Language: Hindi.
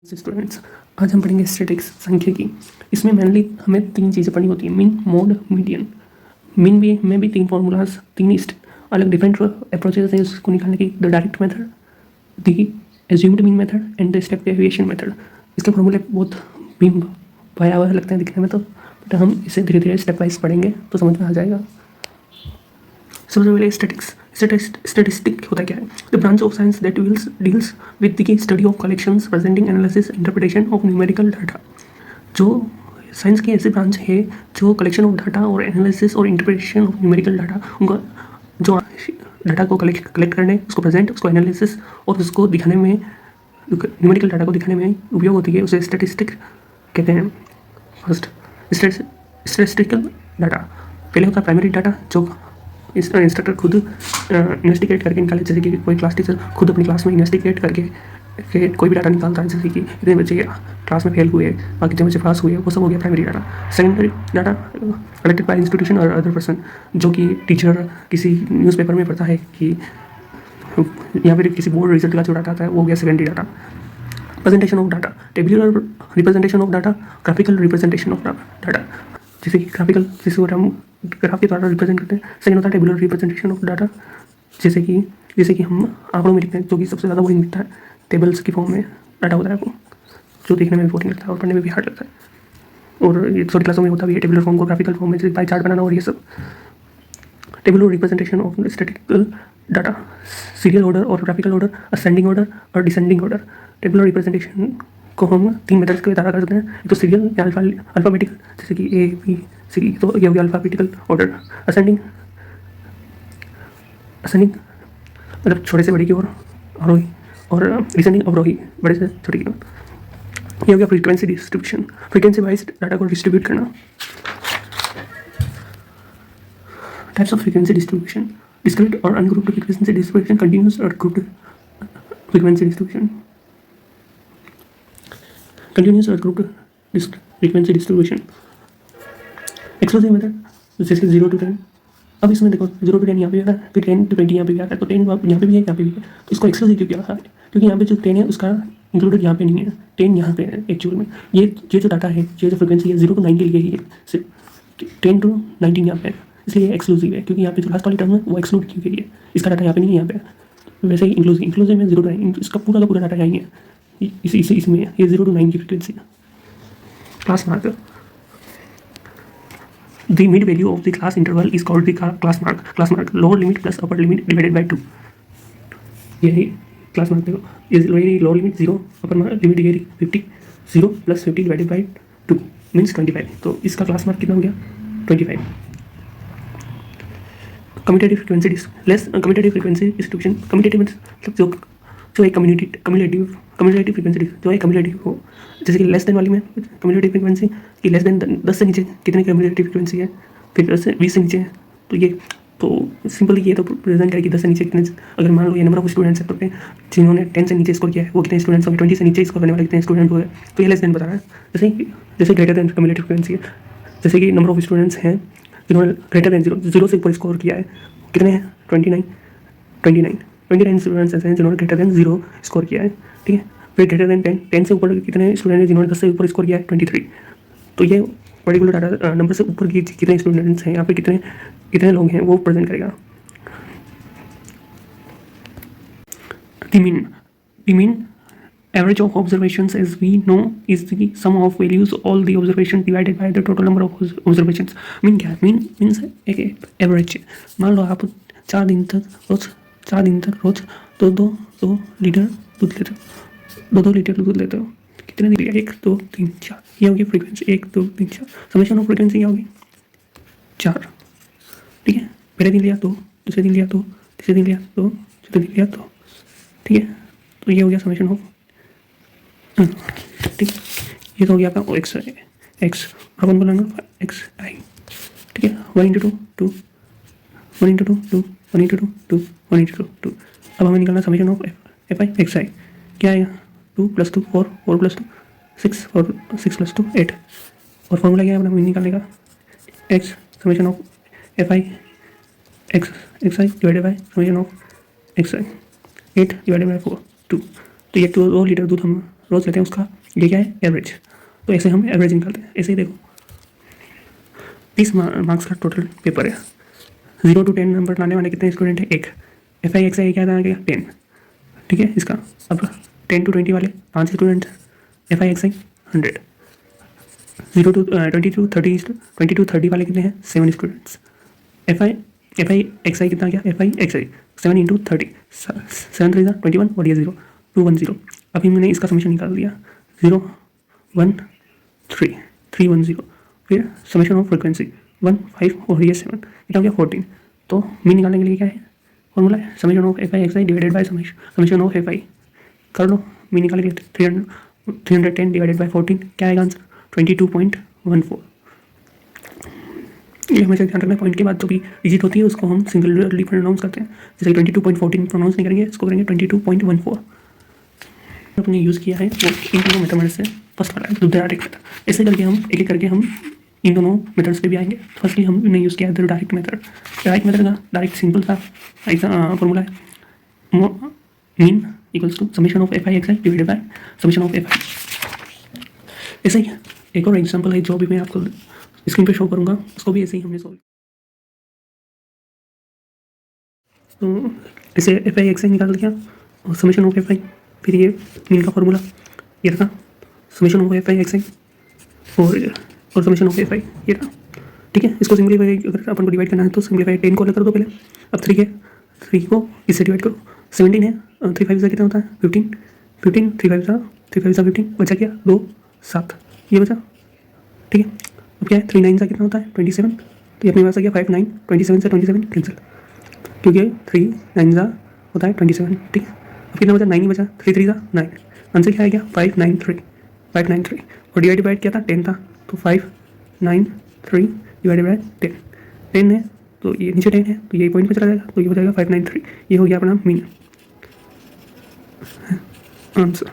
स्टूडेंट्स, आज हम पढ़ेंगे स्टैटिक्स सांख्यिकी। इसमें मेनली हमें तीन चीज़ें पढ़नी होती हैं, मीन, मोड, मीडियन। मीन भी में भी तीन फार्मूलाज, तीन अलग डिफरेंट अप्रोचेस हैं इसको निकालने की। The direct method, the assumed mean method and the step deviation method. इसके फार्मूले बहुत भी भयावह लगते हैं दिखने में, तो बट हम इसे धीरे धीरे स्टेप वाइज पढ़ेंगे तो समझ में आ जाएगा। सबसे पहले स्टैटिस्टिक होता क्या है? The branch of science that deals with the study of collections, presenting, analysis, interpretation of numerical data. जो साइंस की ऐसी ब्रांच है जो कलेक्शन ऑफ डाटा और एनालिसिस और इंटरप्रिटेशन ऑफ न्यूमेरिकल डाटा, उनका जो डाटा को कलेक्ट करने, उसको प्रेजेंट, उसको एनालिसिस और उसको दिखाने में, न्यूमेरिकल डाटा को दिखाने में उपयोग होती है, उसे स्टैटिस्टिक कहते हैं। फर्स्ट स्टैटिस्टिकल डाटा पहले होता है प्राइमरी डाटा, जो इंस्ट्रक्टर खुद इन्वेस्टिगेट करके निकाले। जैसे कि कोई क्लास टीचर खुद अपनी क्लास में इन्वेस्टिगेट करके कोई भी डाटा निकालता है, जैसे कि इतने बच्चे क्लास में फेल हुए, बाकी जितने बच्चे पास हुए, वो सब हो गया primary data. Secondary data collected by institution और अदर पर्सन, जो कि टीचर किसी न्यूज़पेपर में पढ़ता है कि या फिर किसी बोर्ड रिजल्ट का जो डाटा आता है, वो हो गया secondary data. Presentation of data, tabular representation of data, graphical representation of data. जैसे कि ग्राफिकल, जिसको हम ग्राफ के द्वारा रिप्रेजेंट करते हैं। सेकेंड होता है टेबुलर रिप्रेजेंटेशन ऑफ डाटा, जैसे कि हम आंकड़ों में लिखते हैं, जो कि सबसे ज़्यादा बोरिंग दिखता है। टेबल्स की फॉर्म में डाटा होता है वो, जो देखने में भी बोरिंग लगता है और पढ़ने में भी हार्ड लगता है। और ये छोटी क्लासों में होता भी है टेबुलर फॉर्म को ग्राफिकल फॉर्म में, जैसे पाई चार्ट बनाना और ये सब। Tabular representation of statistical data, serial order और ग्राफिकल ऑर्डर, असेंडिंग ऑर्डर और डिसेंडिंग ऑर्डर। टेबुलर रिप्रेजेंटेशन को हम तीन मेथड्स के द्वारा कर सकते हैं। एक तो सीरियल या अल्फाबेटिकल, जैसे कि ए बी सी, तो ये हो गया अल्फाबेटिकल ऑर्डर। असेंडिंग मतलब छोटे से बड़े की ओर आरोही, और डिसेंडिंग अवरोही, बड़े से छोटे की ओर। ये हो गया frequency distribution, frequency wise data को डिस्ट्रीब्यूट करना। Types of frequency distribution, discrete और अनग्रुप्ड फ्रीक्वेंसी डिस्ट्रीब्यूशन, कंटिन्यूअस और ग्रुप्ड फ्रीक्वेंसी डिस्ट्रीब्यूशन। कंटिन्यूअस और grouped frequency distribution. Exclusive method, जैसे 0 to 10। अब इसमें देखो 0 to 10 यहाँ पे आ रहा है, फिर 10 to 20 यहाँ पे भी आ रहा है, तो 10 यहाँ पे भी है, यहाँ पे भी है। तो इसको एक्सक्लूसिव क्यों किया है? क्योंकि यहाँ पे जो 10 है उसका इंक्लूडेड यहाँ पे नहीं है, 10 यहाँ पे है एक्चुअल में। ये जो डाटा है, ये जो फ्रिक्वेंसी है 0 to 9 के लिए ही है, सिर्फ 10 to 19 यहाँ पे है, इसलिए एक्सक्लूसिव है। क्योंकि यहाँ पे जो लास्ट वाली टर्म है वो एक्सक्लूड की गई है, इसका डाटा यहाँ पे नहीं है, यहाँ पे। वैसे ही इंक्लूसिव में 0 to 9, इसका पूरा का पूरा डाटा यहाँ है, इसमें ये 0 to 9 की फ्रिक्वेंसी है। Class mark, the mid value of the class interval is called the class mark. Class mark, lower limit plus upper limit divided by 2. यही क्लास मार्क देखो, ये lower limit 0, upper limit degree 50, 0 plus 50 divided by 2 means 25। तो इसका क्लास मार्क कितना हो गया? 25। Commutative frequency distribution. कम्यूटेटिव मतलब जो एक कम्यूटेटिव फ्रीक्वेंसी जो है कम्यूटेटिव हो, जैसे कि लेस देन वाली में कम्यूटेटिव फ्रीक्वेंसी कि लेस देन 10 से नीचे कितनी कम्यूटेटिव फ्रीक्वेंसी है, फिर 10 से 20 से नीचे है, तो ये तो सिंपली ये तो प्रेजेंट करेगी 10 से नीचे कितने। अगर मान लो ये नंबर ऑफ स्टूडेंट्स है, तो जिन्होंने 10 से नीचे स्कोर किया है वो कितने स्टूडेंट्स होंगे, 20 से नीचे स्कोर करने वाले कितने स्टूडेंट हुए, तो ये लेस देन बता रहा है। जैसे ग्रेटर देन कम्यूटेटिव फ्रीक्वेंसी है, जैसे कि नंबर ऑफ स्टूडेंट्स हैं जिन्होंने ग्रेटर देन 0 से ऊपर स्कोर किया है, कितने हैं? 29 स्टूडेंट्स ऐसे हैं जिन्होंने ग्रेटर देन 0 स्कोर किया है, ठीक है। फिर ग्रेटर देन 10 से ऊपर कितने स्टूडेंट हैं जिन्होंने 10 से ऊपर स्कोर किया है? 23। तो ये पर्टिकुलर डाटा नंबर से ऊपर की कितने स्टूडेंट्स हैं या फिर कितने लोग हैं वो प्रेजेंट करेगा। The mean average of observations, as we know, is the sum of values all the observations divided by the total number of observations. Mean क्या है? मीन मीन्स एक एवरेज। मान लो आप 4 दिन तक रोज 2 लीटर दूध लेते हो, 2 लीटर दूध लेते हो, कितने दिन लिया? 1 2 3 4, ये होगी फ्रीक्वेंसी। 1 2 3 4, समेशन ऑफ फ्रीक्वेंसी क्या होगी? 4, ठीक है। पहले दिन लिया 2, दूसरे दिन लिया 2, तीसरे दिन लिया 2, चौथे दिन लिया 2, ठीक है। तो ये हो गया समेशन ऑफ, ठीक। ये तो हो गया आपका एक्स और अपन बोलेंगे एक्स आई, ठीक है। 1 into 2 2, 1 into 2 2, 1 into 2 2, 1 into 2 2। अब हमें निकालना summation of F I x I, क्या आएगा? 2 + 2 4, 4 + 2 6, और 6 + 2 8। और फॉर्मूला क्या है अपना निकालने का? X summation of F I x i divided by summation of x I 8 divided by 4 2। तो ये 2 लीटर दूध हम रोज लेते हैं उसका ये क्या है एवरेज। तो ऐसे हम एवरेज निकालते हैं। ऐसे ही देखो 30 मार्क्स का टोटल पेपर है। 0 to 10 नंबर लाने वाले कितने स्टूडेंट हैं? एक। एफ आई एक्स आई क्या आ गया 10, ठीक है इसका। अब 10 to 20 वाले 5 student, F I x I 100। 0 to 20 to 30 20 to 30 वाले कितने हैं? 7 स्टूडेंट्स। एफ आई एक्स आई कितना आ गया? F I x I 7 into 30, 7 3 21 और ये 0 210। अभी मैंने इसका समीशन निकाल दिया 0 1 3 310। फिर समीशन ऑफ फ्रिक्वेंसी 1 5 और ये 7, इतना हो गया 14। तो मीन निकालने के लिए क्या है फॉर्मूला है summation of F I x i divided by summation of F I. कर लो मीन निकालने के लिए 310 डिवाइडेड बाई 14 क्या आएगा आंसर? 22.14। ये हमेशा ध्यान रखना पॉइंट के बाद जो भी डिजिट होती है उसको हम सिंगुलरली प्रोनाउंस करते हैं। जैसे 22.14 प्रोनाउंस नहीं करेंगे, इसको करेंगे 22.14। अपने यूज़ किया है वो इन दोनों मेथड से फर्स्ट वाला है डायरेक्ट मेथड। ऐसे करके हम एक एक करके हम इन दोनों मेथड्स पे भी आएंगे। फर्स्टली हमने यूज़ किया है डायरेक्ट मेथड। डायरेक्ट मेथड का डायरेक्ट सिंपल सा फॉर्मूला है mean equals to summation of F I x i divided by summation of F i. ऐसे ही एक और एग्जाम्पल है जो भी मैं आपको स्क्रीन पे शो करूँगा, उसको भी ऐसे ही हमने सॉल्व। तो इसे एफ आई एक्स आई निकाल दिया और समीशन ऑफ एफ आई, फिर ये मीन का फॉर्मूला ये रखा summation of F I x I और समीशन ऑफ एफ आई ये रहा, ठीक है। इसको सिंप्लीफाई अगर अपन को डिवाइड करना है तो सिंप्लीफाई 10 को अलग कर दो पहले। अब 3 है, 3 को इससे डिवाइड करो। 17 है, 3 5 कितना होता है 15, 15 3 5 15 बचा क्या 2 7 ये बचा, ठीक है। अब क्या है 3 9 कितना होता है 27, तो ये अपने पास आ गया 5 9 27 से 27 कैंसिल, क्योंकि 3 9 होता है 27, ठीक है। अब कितना बचा 9 ही बचा, 3 3 9, आंसर क्या आ गया 593 और डिवाइड क्या था 10 था, तो 593 डिवाइडेड बाय 10, 10 है तो ये नीचे 10 है तो ये पॉइंट पे चला जाएगा, तो ये हो जाएगा 593। ये हो गया अपना मीन आंसर।